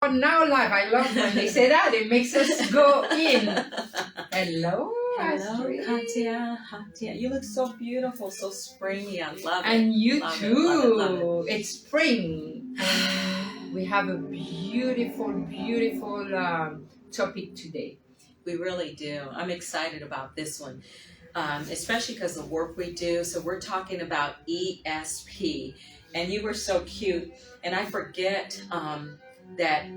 are now live. I love when they say that. It makes us go in. Hello, Astrid. Katya. You look so beautiful, so springy. I love it. And you love too. Love it. It's spring. And we have a beautiful, beautiful topic today. We really do. I'm excited about this one, especially because of the work we do. So we're talking about ESP. And you were so cute. And I forget that,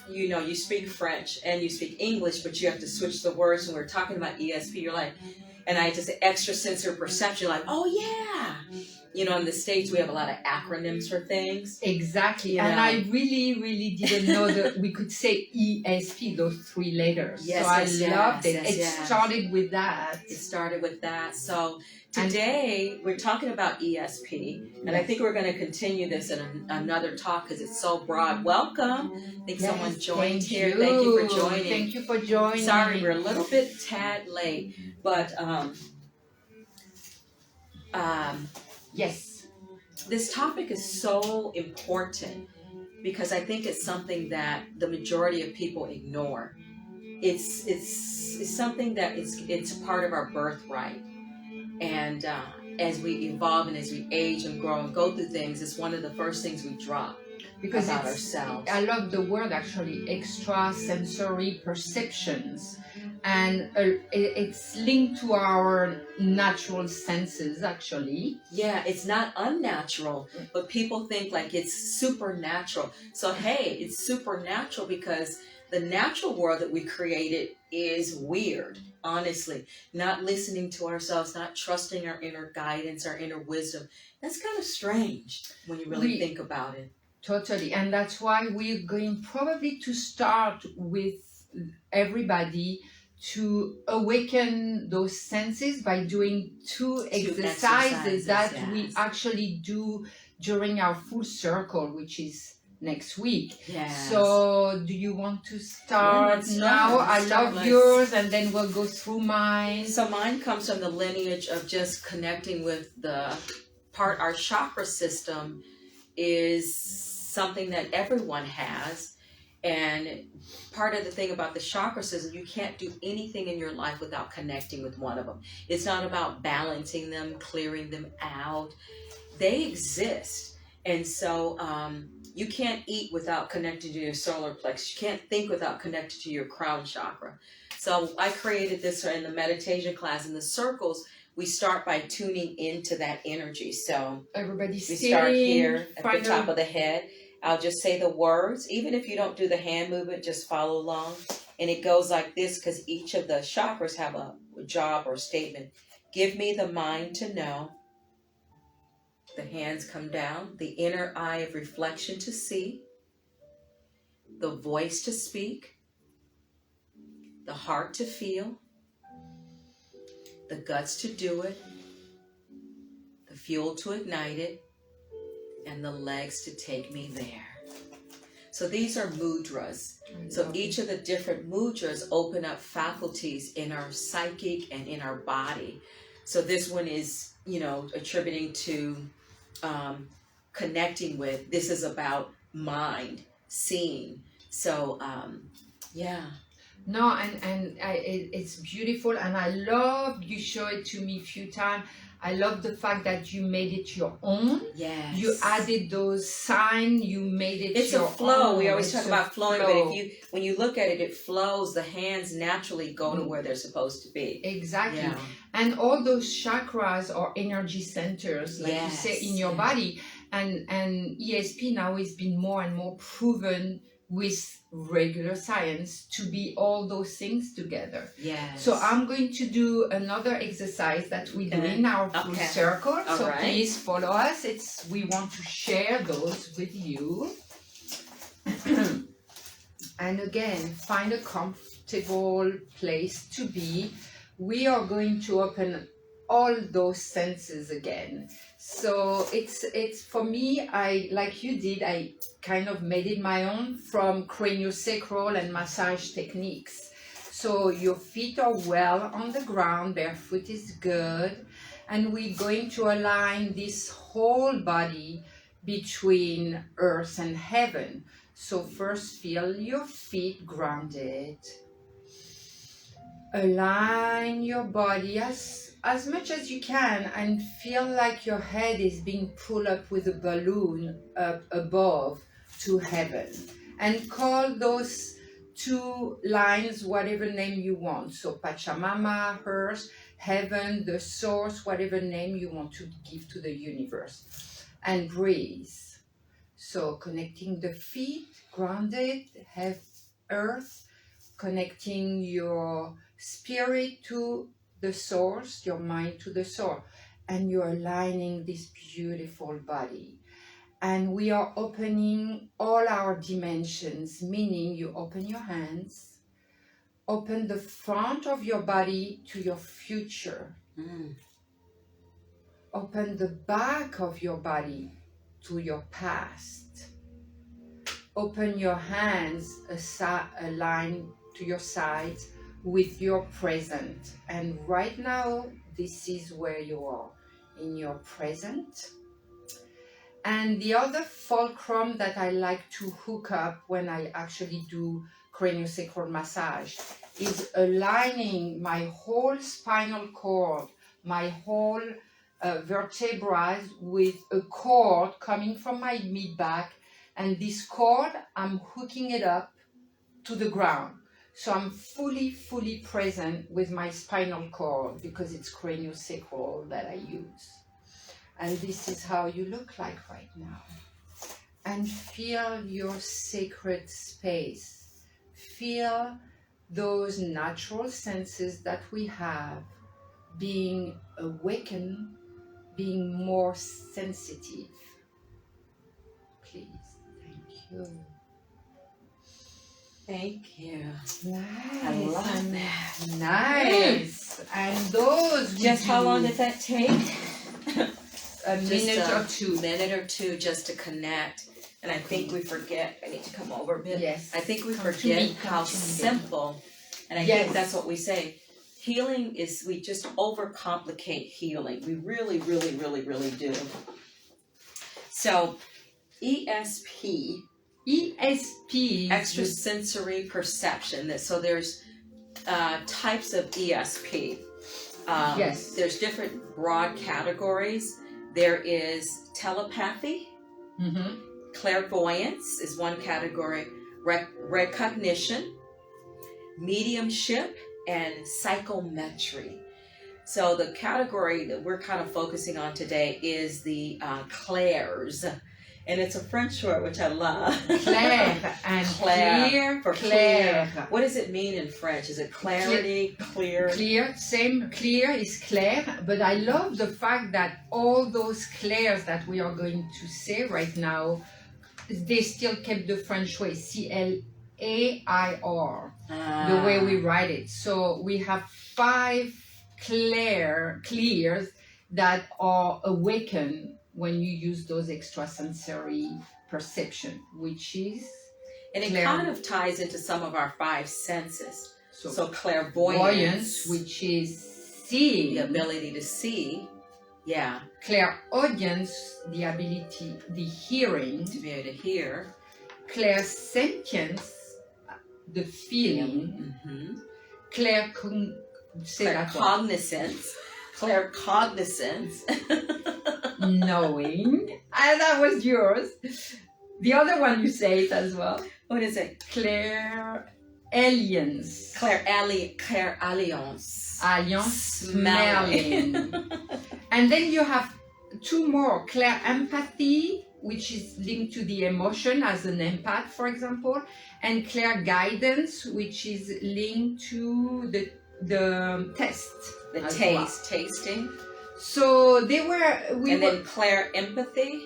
you know, you speak French and you speak English, but you have to switch the words. When we're talking about ESP, you're like, and I just extrasensory perception, like, oh yeah. You know, in the States, we have a lot of acronyms for things. Exactly. You know? And I really, really didn't know that we could say ESP, those three letters. Yes, so I loved it. It started with that. So today, we're talking about ESP. And I think we're going to continue this in another talk because it's so broad. Welcome. I think someone joined here. Thank you for joining. Thank you for joining. Sorry, we're a little bit tad late. But yes, this topic is so important because I think it's something that the majority of people ignore. It's something that it's part of our birthright, and as we evolve and as we age and grow and go through things, it's one of the first things we drop because about ourselves. I love the word actually, extrasensory perceptions. And it's linked to our natural senses, actually. Yeah, it's not unnatural, but people think like it's supernatural. So, hey, it's supernatural because the natural world that we created is weird, honestly. Not listening to ourselves, not trusting our inner guidance, our inner wisdom. That's kind of strange when you really think about it. Totally. And that's why we're going probably to start with everybody to awaken those senses by doing two exercises that we actually do during our full circle, which is next week. Yes. So do you want to start now? I love yours and then we'll go through mine. So mine comes from the lineage of just connecting with the part, our chakra system is something that everyone has. And part of the thing about the chakras is you can't do anything in your life without connecting with one of them. It's not about balancing them, clearing them out. They exist. And so you can't eat without connecting to your solar plexus. You can't think without connecting to your crown chakra. So I created this in the meditation class. In the circles, we start by tuning into that energy. So we start here at the top of the head. I'll just say the words. Even if you don't do the hand movement, just follow along. And it goes like this because each of the chakras have a job or statement. Give me the mind to know. The hands come down. The inner eye of reflection to see. The voice to speak. The heart to feel. The guts to do it. The fuel to ignite it. And the legs to take me there. So these are mudras. So each of the different mudras open up faculties in our psychic and in our body. So this one is, you know, attributing to connecting with. This is about mind, seeing. So, yeah. No, and it's beautiful, and I love you show it to me a few times. I love the fact that you made it your own. Yes. You added those signs. You made it. It's your a flow. own. We always talk about flowing, but when you look at it, it flows. The hands naturally go to where they're supposed to be. Exactly. Yeah. And all those chakras are energy centers, like you say, in your body. And ESP now has been more and more proven with regular science to be all those things together. Yes. So I'm going to do another exercise that we do in our full circle. So please follow us. We want to share those with you. And again, find a comfortable place to be. We are going to open all those senses again. So it's for me, I like you did, I kind of made it my own from craniosacral and massage techniques. So your feet are well on the ground, barefoot is good, and we're going to align this whole body between earth and heaven. So first feel your feet grounded. Align your body as much as you can and feel like your head is being pulled up with a balloon up above to heaven. And call those two lines whatever name you want. So Pachamama, Earth, Heaven, the Source, whatever name you want to give to the universe. And breathe. So connecting the feet, grounded, have Earth, connecting your spirit to the source, your mind to the source, and you're aligning this beautiful body. And we are opening all our dimensions, meaning you open your hands, open the front of your body to your future. Open the back of your body to your past. Open your hands a line to your sides with your present. And right now, this is where you are, in your present. And the other fulcrum that I like to hook up when I actually do craniosacral massage is aligning my whole spinal cord, my whole vertebrae with a cord coming from my mid-back. And this cord, I'm hooking it up to the ground. So I'm fully present with my spinal cord because it's craniosacral that I use. And this is how you look like right now. And feel your sacred space. Feel those natural senses that we have being awakened, being more sensitive. Please. Thank you. Thank you. Nice. I love that. Nice. And those just how long did that take? A minute or two just to connect. And I think we forget, I need to come over a bit. Yes. I think we forget how simple, and I think that's what we say. Healing is, we just overcomplicate healing. We really do. So, ESP, extrasensory perception. So there's types of ESP. Yes. There's different broad categories. There is telepathy. Clairvoyance is one category. Recognition, mediumship, and psychometry. So the category that we're kind of focusing on today is the Clairs. And it's a French word, which I love. Clair and Clair for Clair. clear. What does it mean in French? Is it clarity, clear? Clear, same. Clear is Clair, but I love the fact that all those Clairs that we are going to say right now, they still kept the French way, CLAIR, the way we write it. So we have 5 Clairs that are awakened when you use those extrasensory perception, which is... And it kind of ties into some of our 5 senses. So clairvoyance, which is seeing. The ability to see. Yeah. Clairaudience, the ability, the hearing. To be able to hear. Clairsentience, the feeling. Claircognizance. Claircognizance. Knowing. And that was yours. The other one you say it as well. What is it? Clairalience. Clairalliance. Alliance, smelling. And then you have 2 more. Clairempathy, which is linked to the emotion as an empath, for example. And Clairguidance, which is linked to the test. The taste, tasting. So they were... then Clairempathy.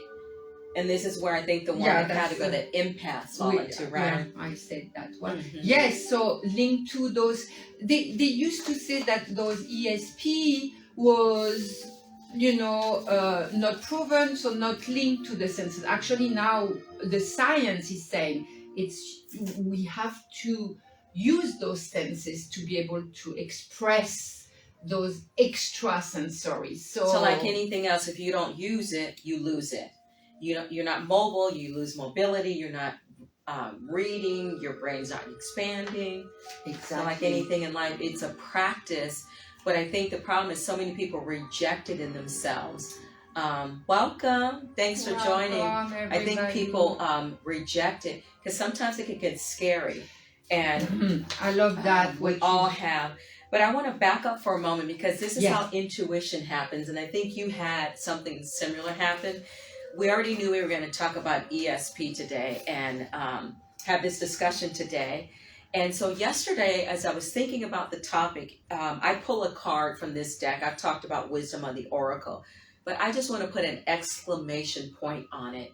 And this is where I think the one category that empaths fall into, right? Yeah, I said that one. Yes, so linked to those... They used to say that those ESP was, not proven, so not linked to the senses. Actually, now the science is saying we have to use those senses to be able to express those extrasensory. So like anything else, if you don't use it, you lose it. You're not mobile, you lose mobility, you're not reading, your brain's not expanding. Exactly. It's not like anything in life, it's a practice. But I think the problem is so many people reject it in themselves. Welcome. Thanks for joining. Everybody. I think people reject it because sometimes it can get scary. And I love that. We all have. But I want to back up for a moment because this is Yes. how intuition happens. And I think you had something similar happen. We already knew we were going to talk about ESP today and have this discussion today. And so yesterday, as I was thinking about the topic, I pull a card from this deck. I've talked about wisdom on the oracle, but I just want to put an exclamation point on it.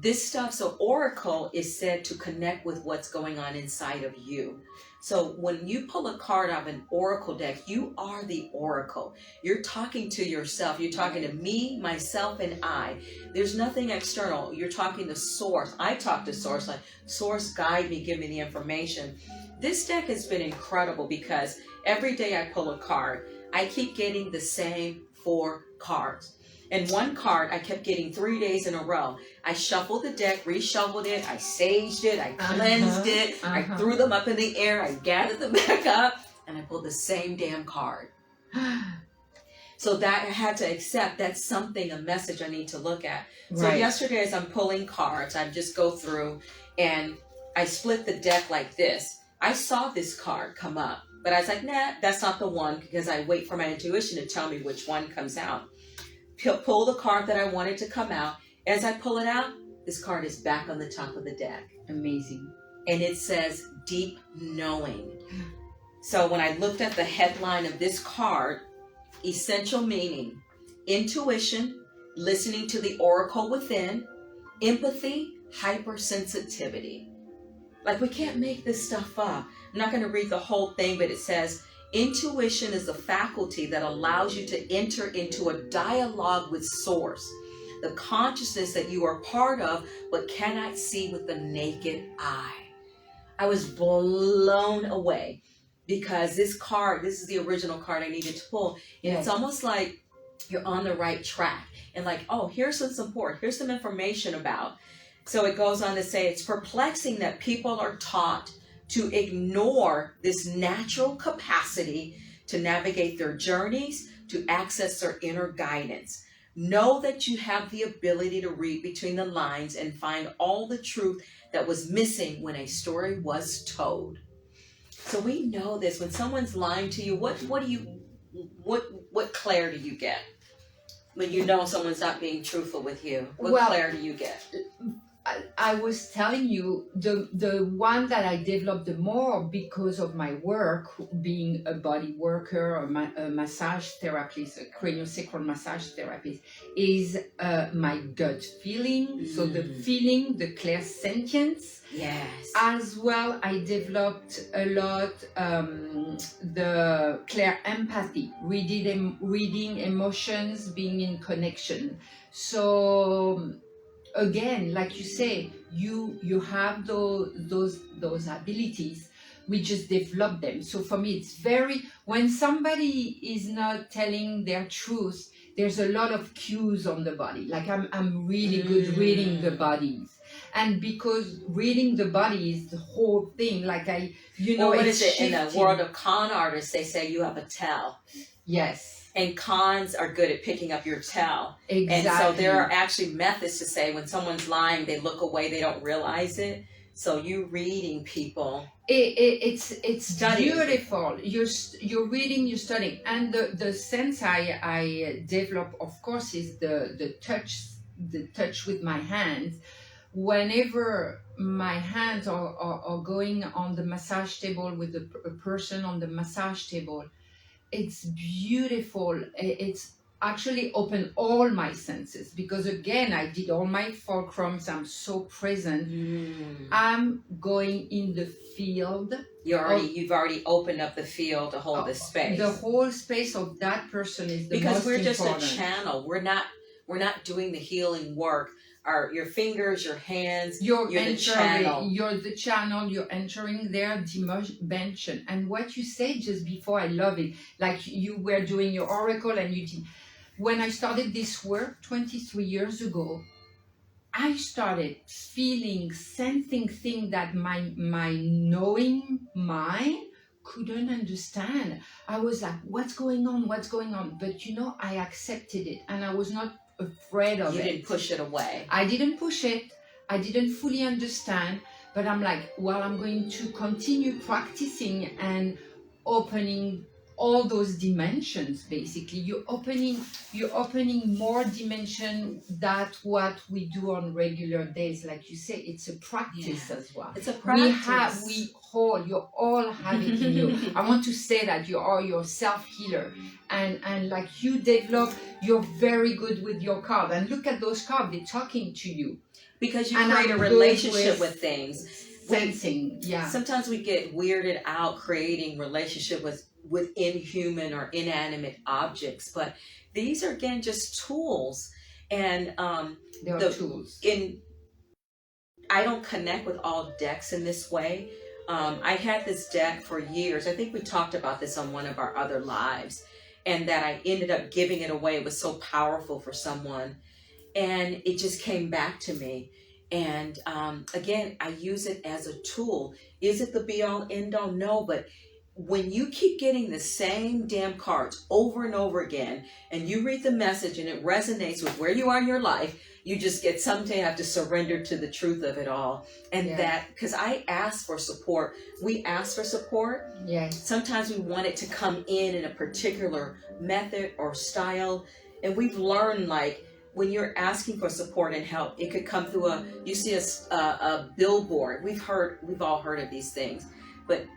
This stuff, so oracle is said to connect with what's going on inside of you. So when you pull a card out of an oracle deck, you are the oracle. You're talking to yourself. You're talking to me, myself, and I. There's nothing external. You're talking to source. I talk to source. Like, source, guide me, give me the information. This deck has been incredible because every day I pull a card, I keep getting the same 4 cards. And one card I kept getting 3 days in a row. I shuffled the deck, reshuffled it, I saged it, I cleansed it, I threw them up in the air, I gathered them back up, and I pulled the same damn card. So that I had to accept that's something, a message I need to look at. So yesterday as I'm pulling cards, I just go through and I split the deck like this. I saw this card come up, but I was like, nah, that's not the one because I wait for my intuition to tell me which one comes out. Pull the card that I wanted to come out. As I pull it out, this card is back on the top of the deck. Amazing. And it says deep knowing. So when I looked at the headline of this card, essential meaning, intuition, listening to the oracle within, empathy, hypersensitivity. Like, we can't make this stuff up. I'm not going to read the whole thing, but it says, intuition is a faculty that allows you to enter into a dialogue with source, the consciousness that you are part of but cannot see with the naked eye. I was blown away because this card, this is the original card I needed to pull, and it's almost like you're on the right track and like, oh, here's some support, here's some information about. So it goes on to say, it's perplexing that people are taught to ignore this natural capacity to navigate their journeys, to access their inner guidance. Know that you have the ability to read between the lines and find all the truth that was missing when a story was told. So we know this. When someone's lying to you, what Clair do you get? When you know someone's not being truthful with you, what Clair do you get? I was telling you the one that I developed the more because of my work, being a body worker, a massage therapist, a craniosacral massage therapist, is my gut feeling. So the feeling, the clairsentience. Yes. As well, I developed a lot the Clairempathy, reading emotions, being in connection. So again, like you say, you have those abilities. We just develop them. So for me, it's when somebody is not telling their truth, there's a lot of cues on the body. Like I'm really good reading the bodies. And because reading the body is the whole thing, like what is it in the world of con artists? They say you have a tell. Yes. And cons are good at picking up your tell. Exactly. And so there are actually methods to say when someone's lying, they look away, they don't realize it. So you reading people. It's beautiful. You're reading, you're studying. And the sense I develop, of course, is the touch with my hands. Whenever my hands are going on the massage table with a person on the massage table, it's beautiful. It's actually opened all my senses because again, I did all my fulcrums. I'm so present. I'm going in the field. You've already opened up the field to hold the space. The whole space of that person is the because most we're just important. a channel. We're not doing the healing work. Your fingers, your hands, you're the channel. You're the channel, you're entering their dimension. And what you said just before, I love it. Like you were doing your oracle and you did. When I started this work 23 years ago, I started feeling, sensing things that my knowing mind couldn't understand. I was like, what's going on? What's going on? But you know, I accepted it and I was not afraid of it. You didn't push it away. I didn't push it. I didn't fully understand, but I'm like, well, I'm going to continue practicing and opening all those dimensions. Basically, you're opening more dimension that what we do on regular days. Like you say, it's a practice as well. It's a practice. You all have it in you. I want to say that you are your self-healer, and like you develop, you're very good with your card. And look at those cards, they're talking to you. Because you create a relationship with things. Sensing, yeah. Sometimes we get weirded out creating relationship with inhuman or inanimate objects, but these are again just tools. And they are tools. I don't connect with all decks in this way. I had this deck for years. I think we talked about this on one of our other lives, and that I ended up giving it away. It was so powerful for someone, and it just came back to me. And again, I use it as a tool. Is it the be-all, end-all? No, but when you keep getting the same damn cards over and over again, and you read the message and it resonates with where you are in your life, you just get something, have to surrender to the truth of it all. And that, because I ask for support. We ask for support. Yes. Sometimes we want it to come in a particular method or style. And we've learned, like, when you're asking for support and help, it could come through you see a billboard. We've all heard of these things, but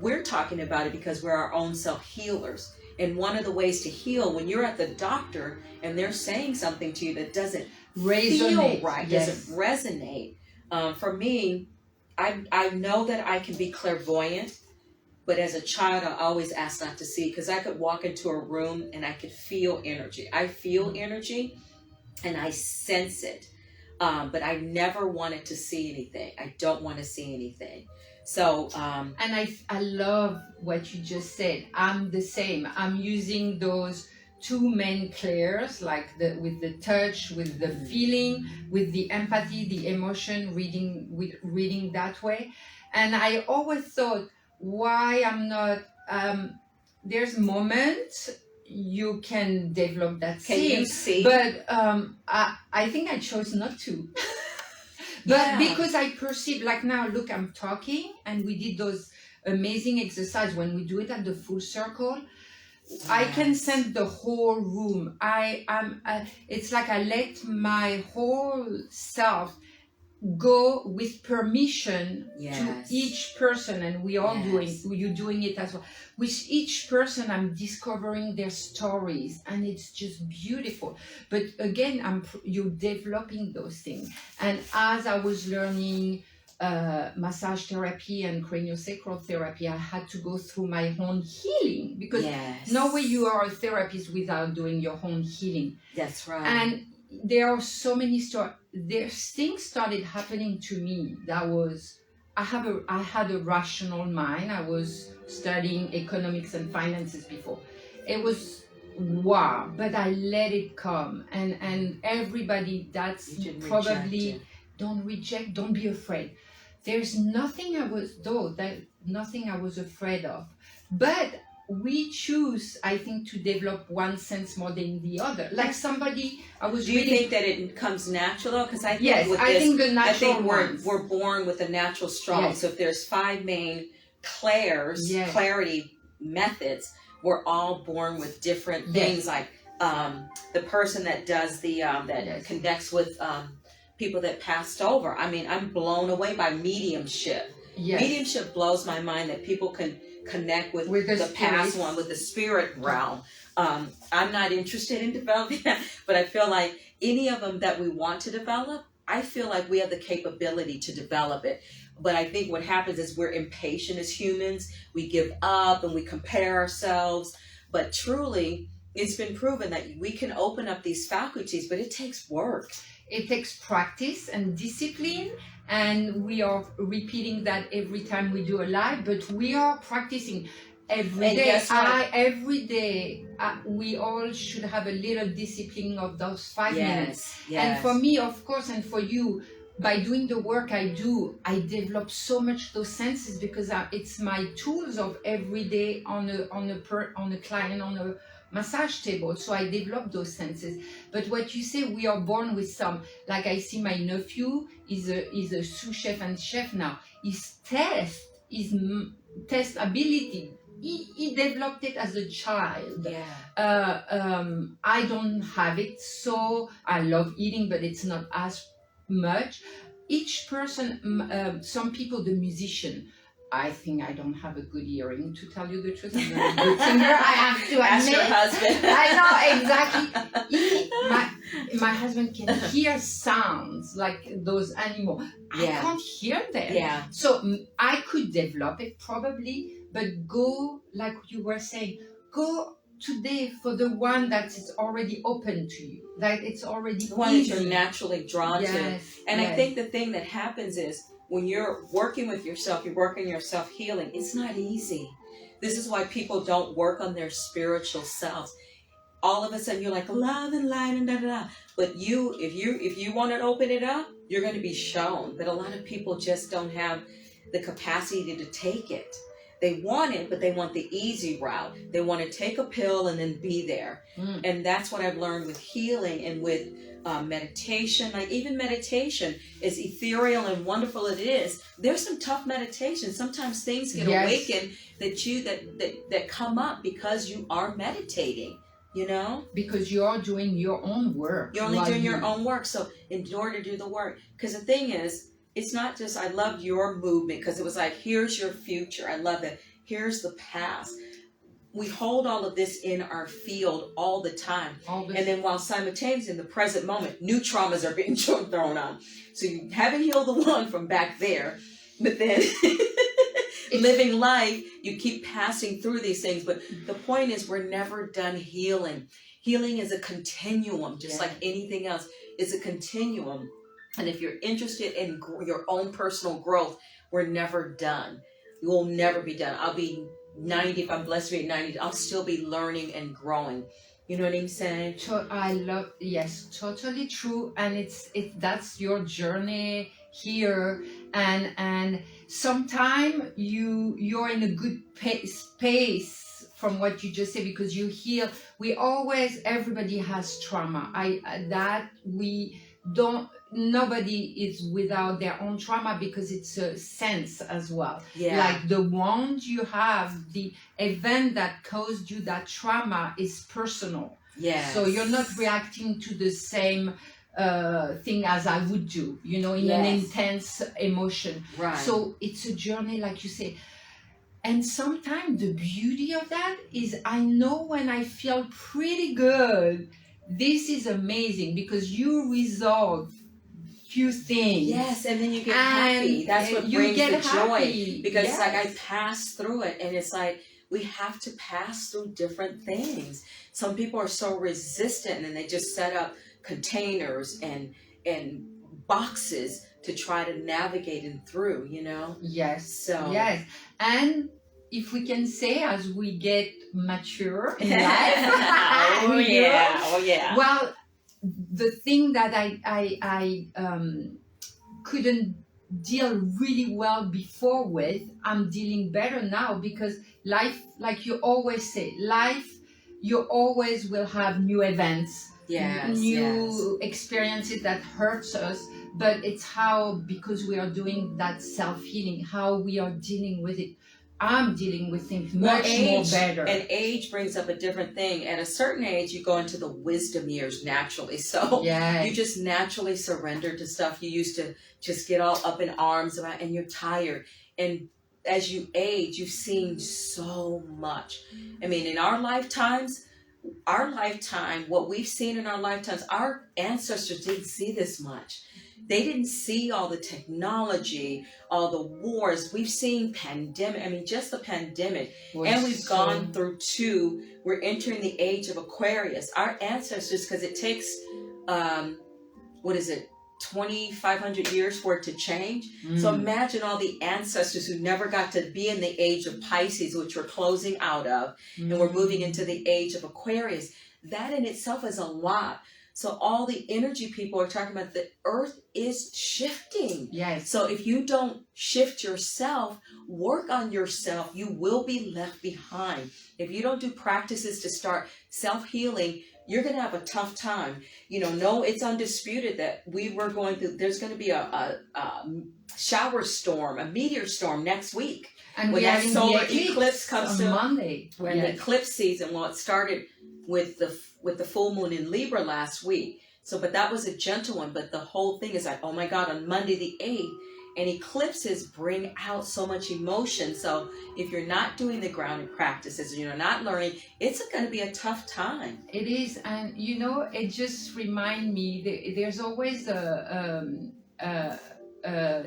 we're talking about it because we're our own self-healers. And one of the ways to heal, when you're at the doctor and they're saying something to you that doesn't feel right, doesn't resonate. For me, I know that I can be clairvoyant, but as a child, I always asked not to see, because I could walk into a room and I could feel energy. I feel energy and I sense it. But I never wanted to see anything. I don't want to see anything. So, and I love what you just said. I'm the same. I'm using those two main clairs, like with the touch, with the feeling, with the empathy, the emotion, reading that way. And I always thought, why I'm not, there's moments you can develop that see? But I think I chose not to. But because I perceive, like now, look, I'm talking, and we did those amazing exercises. When we do it at the full circle, I can sense the whole room. It's like I let my whole self go with permission to each person, and we are you're doing it as well. With each person, I'm discovering their stories, and it's just beautiful. But again, you're developing those things. And as I was learning massage therapy and craniosacral therapy, I had to go through my own healing, because no way you are a therapist without doing your own healing. That's right. And there are so many stories. There's things started happening to me that was, I had a rational mind. I was studying economics and finances before. It was wow, but I let it come. And everybody, that's probably, don't reject, don't be afraid. There's nothing I was afraid of. But we choose, I think, to develop one sense more than the other. Like somebody, Do you think that it comes natural? Because I think we're born with a natural strong. Yes. So if there's 5 main clairs, clarity methods, we're all born with different things. Like the person that does that connects with people that passed over. I mean, I'm blown away by mediumship. Yes. Mediumship blows my mind that people can connect with the past one, with the spirit realm. I'm not interested in developing that, but I feel like any of them that we want to develop, I feel like we have the capability to develop it. But I think what happens is we're impatient as humans. We give up and we compare ourselves. But truly, it's been proven that we can open up these faculties, but it takes work. It takes practice and discipline, and we are repeating that every time we do a live, but we are practicing. every day, we all should have a little discipline of those 5 minutes. And for me, of course, and for you, by doing the work I do, I develop so much those senses because it's my tools of every day on a client, on a massage table. So I develop those senses. But what you say, we are born with some. Like I see my nephew is a sous chef and chef now. His test ability, he developed it as a child. I don't have it, so I love eating, but it's not as much. Each person, some people, the musician, I think I don't have a good hearing, to tell you the truth. I'm not a good singer. I have to admit. Ask your husband. I know, exactly. My husband can hear sounds like those animals. I can't hear them. So I could develop it probably, but go, like you were saying, go today for the one that is already open to you. Like it's already the one that you're naturally drawn to. And I think the thing that happens is, when you're working with yourself, you're working yourself healing. It's not easy. This is why people don't work on their spiritual selves. All of a sudden, you're like love and light and da da da. But if you want to open it up, you're going to be shown. But a lot of people just don't have the capacity to take it. They want it, but they want the easy route. They want to take a pill and then be there. And that's what I've learned with healing and with meditation. Like even meditation, as ethereal and wonderful it is, there's some tough meditation. Sometimes things get awakened that come up because you are meditating. You know? Because you are doing your own work. You're only doing your own work. So in order to do the work, because the thing is, it's not just, I loved your movement because it was like, here's your future. I love it. Here's the past. We hold all of this in our field all the time. And then while simultaneously in the present moment, new traumas are being thrown on. So you haven't healed the one from back there, but then living life, you keep passing through these things. But the point is, we're never done healing. Healing is a continuum, just like anything else. It's a continuum. And if you're interested in your own personal growth, we're never done. We will never be done. I'll be 90, if I'm blessed to be at 90, I'll still be learning and growing. You know what I'm saying? Yes, totally true. And that's your journey here. And sometimes you're in a good space from what you just said, because you heal. Everybody has trauma. Nobody is without their own trauma, because it's a sense as well. Like the wound you have, the event that caused you that trauma is personal. So you're not reacting to the same thing as I would do, in an intense emotion. So it's a journey, like you say. And sometimes the beauty of that is, I know when I feel pretty good, this is amazing, because you resolve few things. And then you get happy. That's what brings the joy. Because it's like, I pass through it, and it's like, we have to pass through different things. Some people are so resistant, and they just set up containers and boxes to try to navigate them through, And if we can say, as we get mature in life, well, the thing that I couldn't deal really well before with, I'm dealing better now, because life, like you always say, you always will have new events, new experiences that hurts us, but it's because we are doing that self-healing, how we are dealing with it. I'm dealing with things much more better. And age brings up a different thing. At a certain age, you go into the wisdom years naturally. So you just naturally surrender to stuff you used to just get all up in arms about, and you're tired. And as you age, you've seen so much. I mean, in our lifetime, what we've seen in our lifetimes, our ancestors didn't see this much. They didn't see all the technology, all the wars. We've seen pandemic. I mean, just the pandemic. And we've gone through we're entering the age of Aquarius. Our ancestors, because it takes, 2,500 years for it to change. So imagine all the ancestors who never got to be in the age of Pisces, which we're closing out of, and we're moving into the age of Aquarius. That in itself is a lot. So all the energy people are talking about, the earth is shifting. Yes. So if you don't shift yourself, work on yourself, you will be left behind. If you don't do practices to start self-healing, you're going to have a tough time. You know, no, it's undisputed that we were going through, there's going to be a shower storm, a meteor storm next week. And when we that have solar the eclipse comes on to Monday. when the eclipse season, well, it started with the full moon in Libra last week. So, but that was a gentle one. But the whole thing is like, oh my God, on Monday the 8th, and eclipses bring out so much emotion. So if you're not doing the grounding practices and you're not learning, it's going to be a tough time. It is. And, you know, it just reminds me, there's always a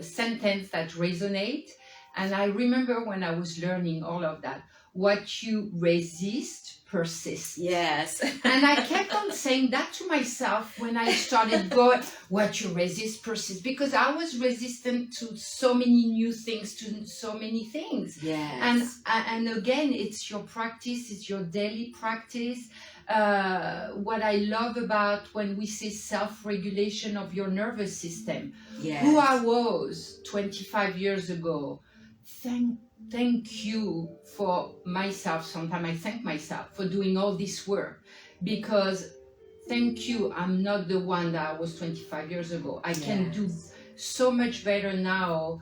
sentence that resonates. And I remember when I was learning all of that, what you resist persists. Yes. And I kept on saying that to myself when I started going, what you resist persists, because I was resistant to so many new things, to so many things. Yes. And again, it's your practice, it's your daily practice. What I love about when we say self-regulation of your nervous system, Yes. who I was 25 years ago, thank you for myself. Sometimes I thank myself for doing all this work, because thank you, I'm not the one that I was 25 years ago. I can do so much better now,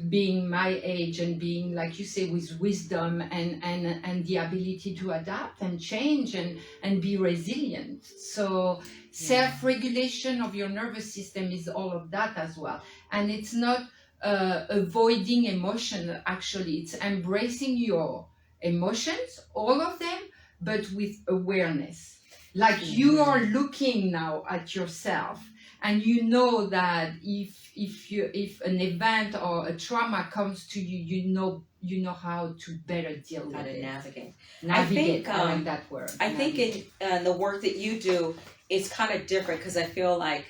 being my age and being, like you say, with wisdom and the ability to adapt and change and be resilient. So self-regulation of your nervous system is all of that as well. And it's not avoiding emotion, actually. It's embracing your emotions, all of them, but with awareness. Like you are looking now at yourself, and you know that if an event or a trauma comes to you, you know how to better deal with it. Navigate. I like that word. I think in the work that you do, it's kind of different, because I feel like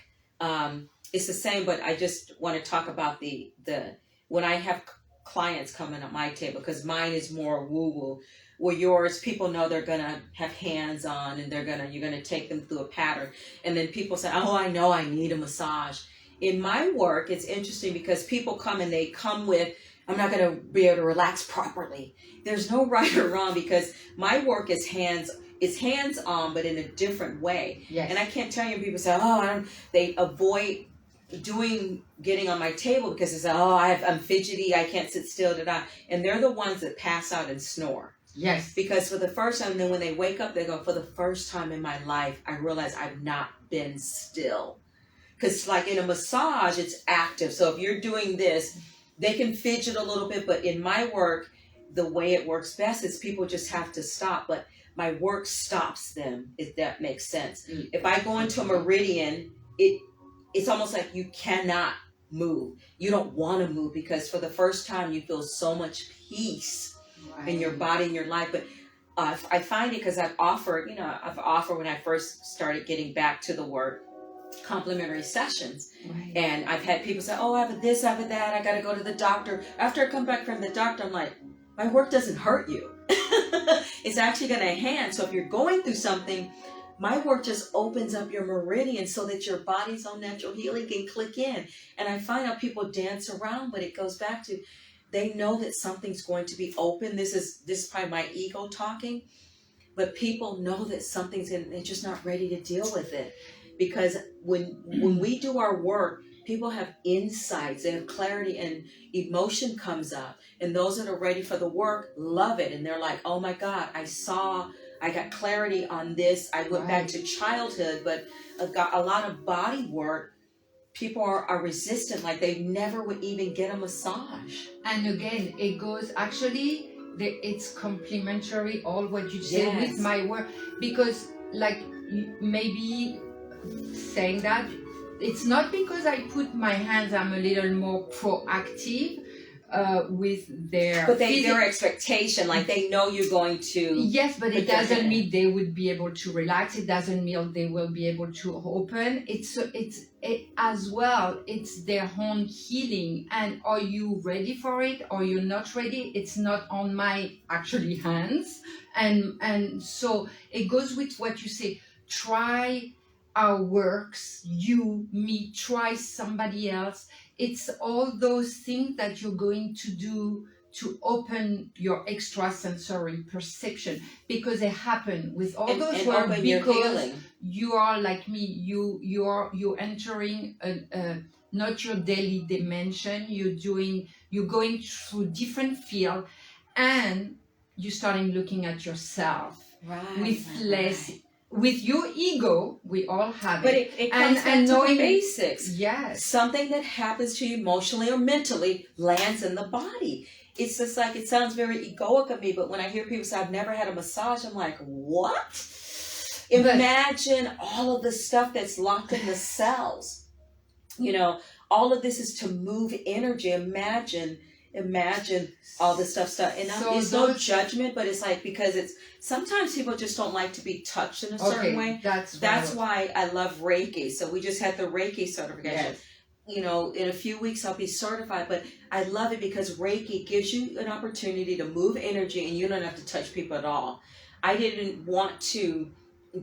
it's the same, but I just want to talk about the when I have clients coming at my table, because mine is more woo-woo. Where yours, people know they're gonna have hands on, and you're gonna take them through a pattern, and then people say, "Oh, I know I need a massage." In my work, it's interesting because people come and they come with, "I'm not gonna be able to relax properly." There's no right or wrong, because my work is hands on, but in a different way. Yes. And I can't tell you, people say, "Oh, they avoid getting on my table because they say, oh, I'm fidgety, I can't sit still, and they're the ones that pass out and snore. Yes. Because for the first time, then when they wake up, they go, for the first time in my life, I realize I've not been still. Because like in a massage, it's active. So if you're doing this, they can fidget a little bit, but in my work, the way it works best is people just have to stop. But my work stops them, if that makes sense. If I go into a meridian, it's almost like you cannot move. You don't want to move, because for the first time you feel so much peace in your body and your life. But I find it because I've offered when I first started getting back to the work, complimentary sessions. And I've had people say, oh, I have this, I have that, I got to go to the doctor. After I come back from the doctor, I'm like, my work doesn't hurt you. It's actually going to enhance. So if you're going through something, my work just opens up your meridian so that your body's own natural healing can click in. And I find out people dance around, but it goes back to, they know that something's going to be open. This is probably my ego talking, but people know that something's in, they're just not ready to deal with it. Because when we do our work, people have insights, they have clarity, and emotion comes up. And those that are ready for the work love it. And they're like, oh my God, I got clarity on this. I went back to childhood, but I got a lot of body work. People are resistant, like they never would even get a massage. And again, it goes, actually, it's complementary, all what you said with my work. Because like maybe saying that, it's not because I put my hands, I'm a little more proactive. with their but their expectation, like they know you're going to. Yes, but it doesn't mean they would be able to relax. It doesn't mean they will be able to open. It's as well. It's their own healing. And are you ready for it? Are you not ready? It's not on my actually hands. And so it goes with what you say. Try our works. You, me. Try somebody else. It's all those things that you're going to do to open your extrasensory perception, because they happen with all those work, because you are like me, you're entering not your daily dimension, you're going through different field, and you're starting looking at yourself with less. With your ego, we all have it. But it comes back to the basics. Yes. Something that happens to you emotionally or mentally lands in the body. It's just like, it sounds very egoic of me, but when I hear people say, I've never had a massage, I'm like, what? Imagine all of the stuff that's locked in the cells. You know, all of this is to move energy. Imagine all this stuff. And it's no judgment, but it's like, because it's, sometimes people just don't like to be touched in a certain way. That's why I love Reiki. So we just had the Reiki certification. Yes. You know, in a few weeks I'll be certified, but I love it because Reiki gives you an opportunity to move energy and you don't have to touch people at all. I didn't want to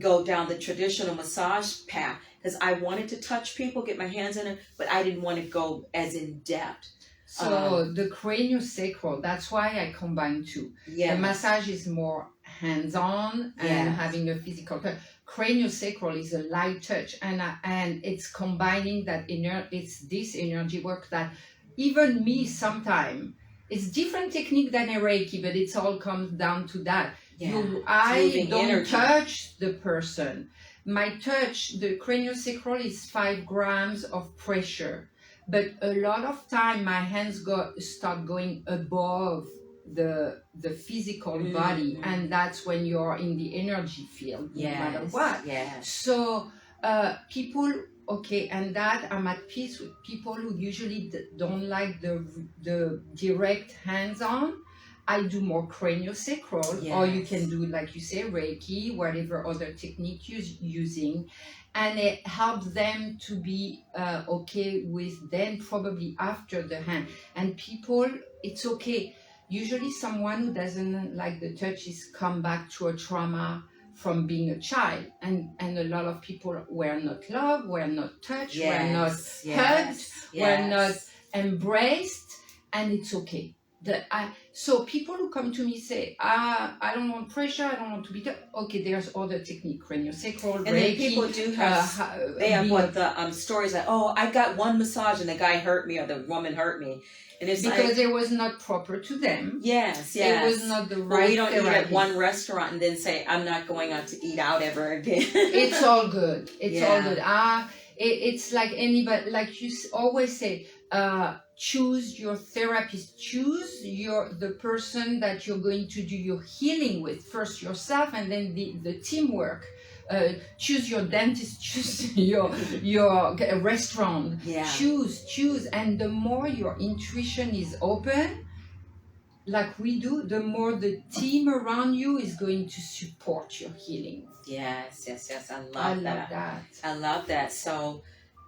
go down the traditional massage path because I wanted to touch people, get my hands in it, but I didn't want to go as in depth. So the craniosacral, that's why I combine two. Yeah. The massage is more hands-on and having a physical touch. Craniosacral is a light touch, and it's combining that it's this energy work that even me sometimes, it's different technique than a Reiki, but it's all comes down to that. Yeah. I don't touch the person. My touch, the craniosacral is 5 grams of pressure. But a lot of time my hands start going above the physical body, and that's when you're in the energy field, no matter what. Yes. So people, and that I'm at peace with people who usually don't like the direct hands-on. I do more craniosacral, or you can do, like you say, Reiki, whatever other technique you're using. And it helps them to be okay with then probably after the hand. And people, it's okay. Usually someone who doesn't like the touch is come back to a trauma from being a child. And a lot of people were not loved, were not touched, were not hugged, were not embraced, and it's okay. So people who come to me say, I don't want pressure, I don't want to be touched. Okay, there's other technique, craniosacral, Reiki. And then people do have, they have the stories like, I got one massage and the guy hurt me or the woman hurt me. And it's because it was not proper to them. Yes. It was not the right we don't eat at one restaurant and then say, I'm not going out to eat out ever again. It's all good. It's all good. It's like anybody, like you always say, choose your therapist, choose the person that you're going to do your healing with, first yourself and then the teamwork. Choose your dentist, choose your restaurant, choose, and the more your intuition is open, like we do, the more the team around you is going to support your healing. Yes, I love that. So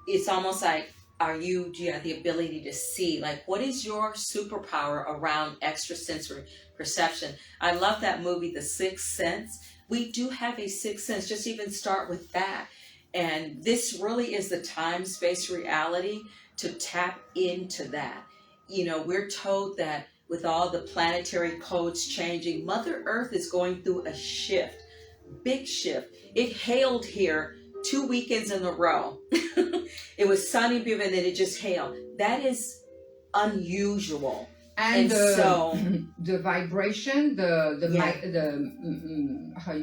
it's almost like, do you have the ability to see, like, what is your superpower around extrasensory perception? I love that movie, The Sixth Sense. We do have a sixth sense, just even start with that. And this really is the time-space reality to tap into that. You know, we're told that with all the planetary codes changing, Mother Earth is going through a shift, big shift. It hailed here 2 weekends in a row. It was sunny, and then it just hailed. That is unusual. And so the vibration, the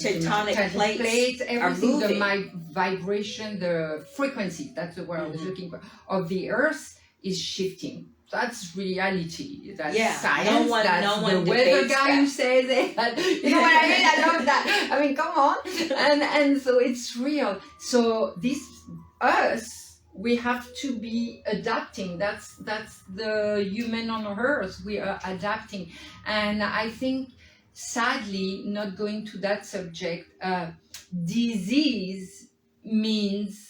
tectonic plates, everything, the vibration, the frequency, that's the word I was looking for, of the Earth is shifting. That's reality. That's science. No one the weather guy who says it. You know what I mean? I love that. I mean, come on. And so it's real. So this us, we have to be adapting. That's the human on earth. We are adapting. And I think, sadly, not going to that subject, disease means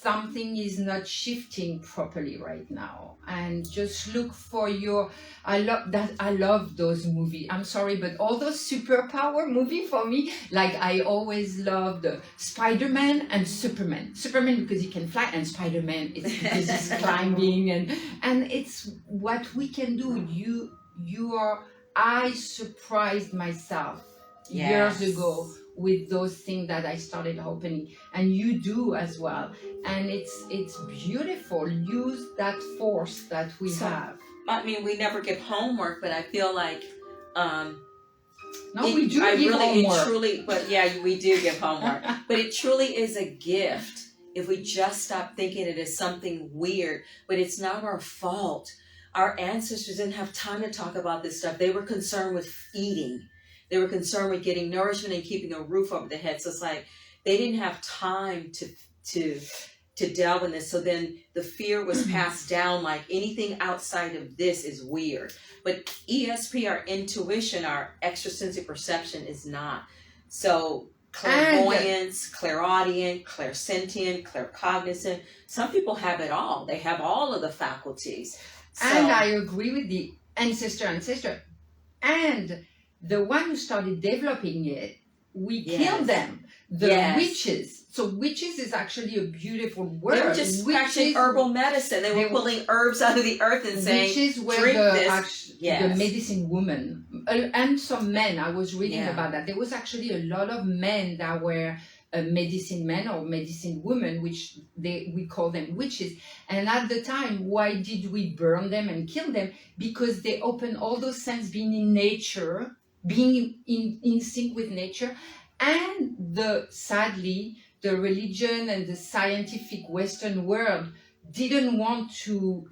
something is not shifting properly right now. And just look for your, I love those movies. I'm sorry, but all those superpower movie for me, like I always loved Spider-Man and Superman. Superman because he can fly, and Spider-Man is because he's climbing, and it's what we can do. I surprised myself years ago with those things that I started opening, and you do as well. And it's beautiful. Use that force that we have. I mean, we never give homework, but I feel like we do give homework. We do give homework. But it truly is a gift if we just stop thinking it is something weird. But it's not our fault. Our ancestors didn't have time to talk about this stuff. They were concerned with feeding. They were concerned with getting nourishment and keeping a roof over their head. So it's like they didn't have time to delve in this. So then the fear was passed down, like anything outside of this is weird. But ESP, our intuition, our extrasensory perception, is not. So clairvoyance, clairaudient, clairsentient, claircognitive. Some people have it all. They have all of the faculties. And I agree with the ancestor. And the one who started developing it, we killed them. The witches. So witches is actually a beautiful word. They were just practicing herbal medicine. They were pulling herbs out of the earth and saying, witches were drink the medicine woman. And some men, I was reading about that. There was actually a lot of men that were medicine men or medicine women, which we call them witches. And at the time, why did we burn them and kill them? Because they open all those senses, being in nature, being in sync with nature. And sadly, the religion and the scientific Western world didn't want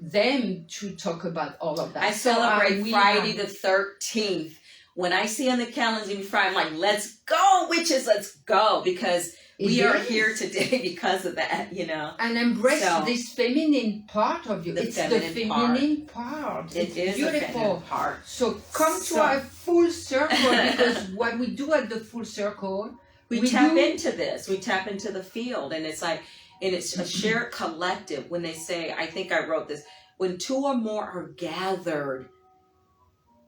them to talk about all of that. I celebrate Friday the 13th. When I see on the calendar Friday, I'm like, let's go, witches, let's go. Because we are here today because of that, And embrace this feminine part of you. It's the feminine part. It is beautiful. A feminine part. So come to our full circle, because what we do at the full circle, we tap into this. We tap into the field, and it's like, and it's a shared collective. When they say, I think I wrote this, when two or more are gathered,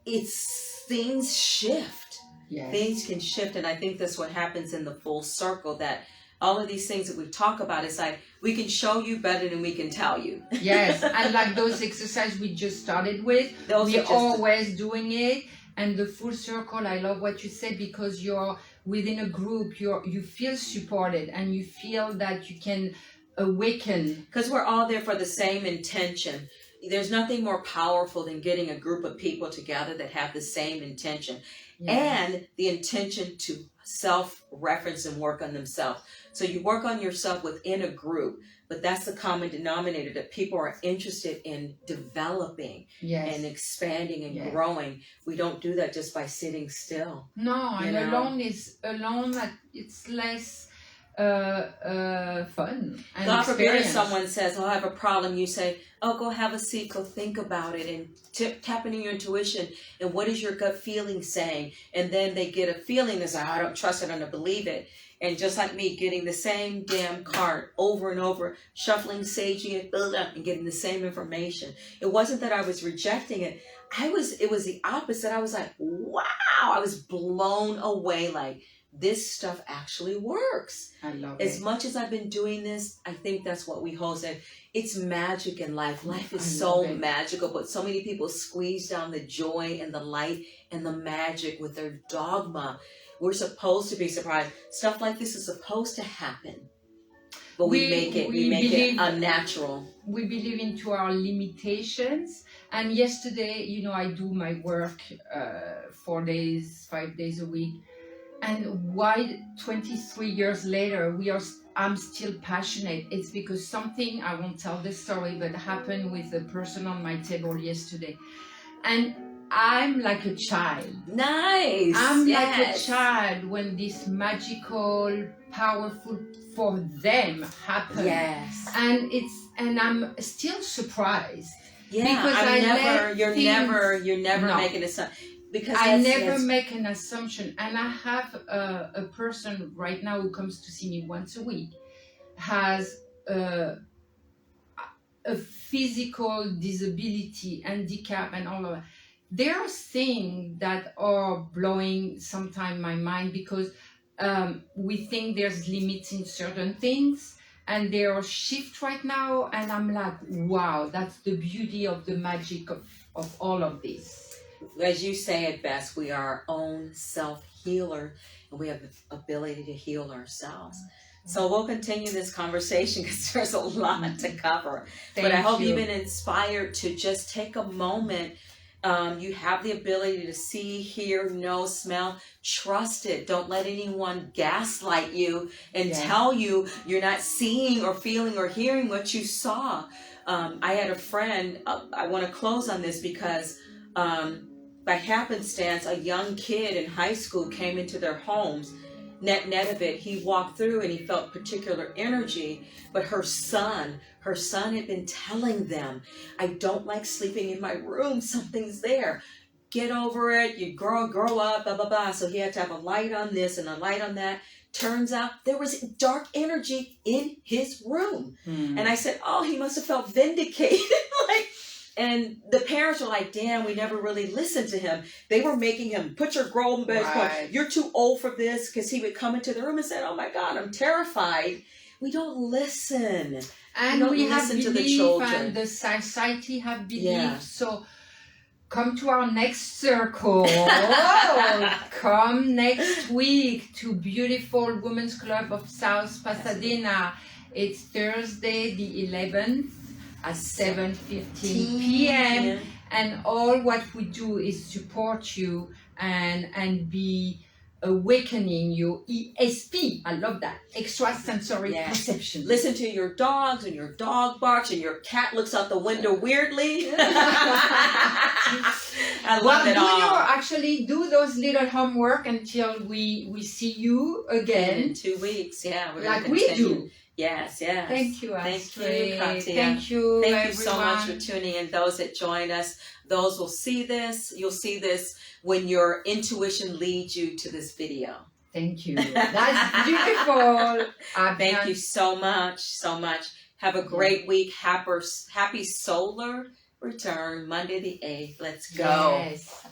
things shift. Yes. Things can shift, and I think that's what happens in the full circle, that all of these things that we talk about, it's like we can show you better than we can tell you. Yes, and like those exercises we just started with, we're always doing it. And the full circle, I love what you said, because you're within a group, you feel supported, and you feel that you can awaken. Because we're all there for the same intention. There's nothing more powerful than getting a group of people together that have the same intention. And the intention to self-reference and work on themselves. So you work on yourself within a group, but that's the common denominator, that people are interested in developing and expanding and growing. We don't do that just by sitting still. No, and alone, it's less fun. And God forbid if someone says, I have a problem, you say, go have a seat, go think about it, and tap into your intuition, and what is your gut feeling saying? And then they get a feeling that's like, I don't trust it, I don't believe it. And just like me, getting the same damn card over and over, shuffling, saging it, and getting the same information. It wasn't that I was rejecting it. It was the opposite. I was like, wow, I was blown away, like, this stuff actually works. I love As much as I've been doing this, I think that's what we hold. It's magic in life. Life is so magical, but so many people squeeze down the joy and the light and the magic with their dogma. We're supposed to be surprised. Stuff like this is supposed to happen, but we make it unnatural. We believe into our limitations. And yesterday, I do my work 4 days, 5 days a week. And why 23 years later I'm still passionate? It's because something, I won't tell the story, but happened with a person on my table yesterday. And I'm like a child. Nice. I'm like a child when this magical, powerful for them happens. Yes. And and I'm still surprised. Yeah, Because you're never No. making assumptions. Because I never make an assumption, and I have a person right now who comes to see me once a week, has a physical disability, handicap, and all of that. There are things that are blowing sometimes my mind, because we think there's limits in certain things, and there are shifts right now, and I'm like, wow, that's the beauty of the magic of all of this. As you say it best, we are our own self-healer, and we have the ability to heal ourselves. So we'll continue this conversation because there's a lot to cover. But I hope you've been inspired to just take a moment. You have the ability to see, hear, know, smell. Trust it. Don't let anyone gaslight you and tell you you're not seeing or feeling or hearing what you saw. I had a friend, I want to close on this because by happenstance, a young kid in high school came into their homes. Net of it, he walked through and he felt particular energy, but her son had been telling them, I don't like sleeping in my room, something's there. Get over it, you grow up, blah, blah, blah. So he had to have a light on this and a light on that. Turns out there was dark energy in his room. And I said, oh, he must have felt vindicated. And the parents were like, damn, we never really listened to him. They were making him, put your grown bed, you're too old for this, because he would come into the room and say, oh my God, I'm terrified. We don't listen. And we have listen to the belief, children. and the society have belief. So come to our next circle. Come next week to beautiful Women's Club of South Pasadena. It's Thursday the 11th. At 7:15 p.m. And all what we do is support you and be awakening your ESP. I love that. Extrasensory perception. Listen to your dogs, and your dog barks, and your cat looks out the window weirdly. I love it all. Actually do those little homework until we see you again. In 2 weeks, we're like we do. Yes. Thank you, Astrid. Thank you, Katia. Thank you, Thank everyone. you so much for tuning in. Those that join us, those will see this. You'll see this when your intuition leads you to this video. Thank you. That's beautiful. Thank you so much. Have a great week. Happy solar return, Monday the 8th. Let's go. Yes.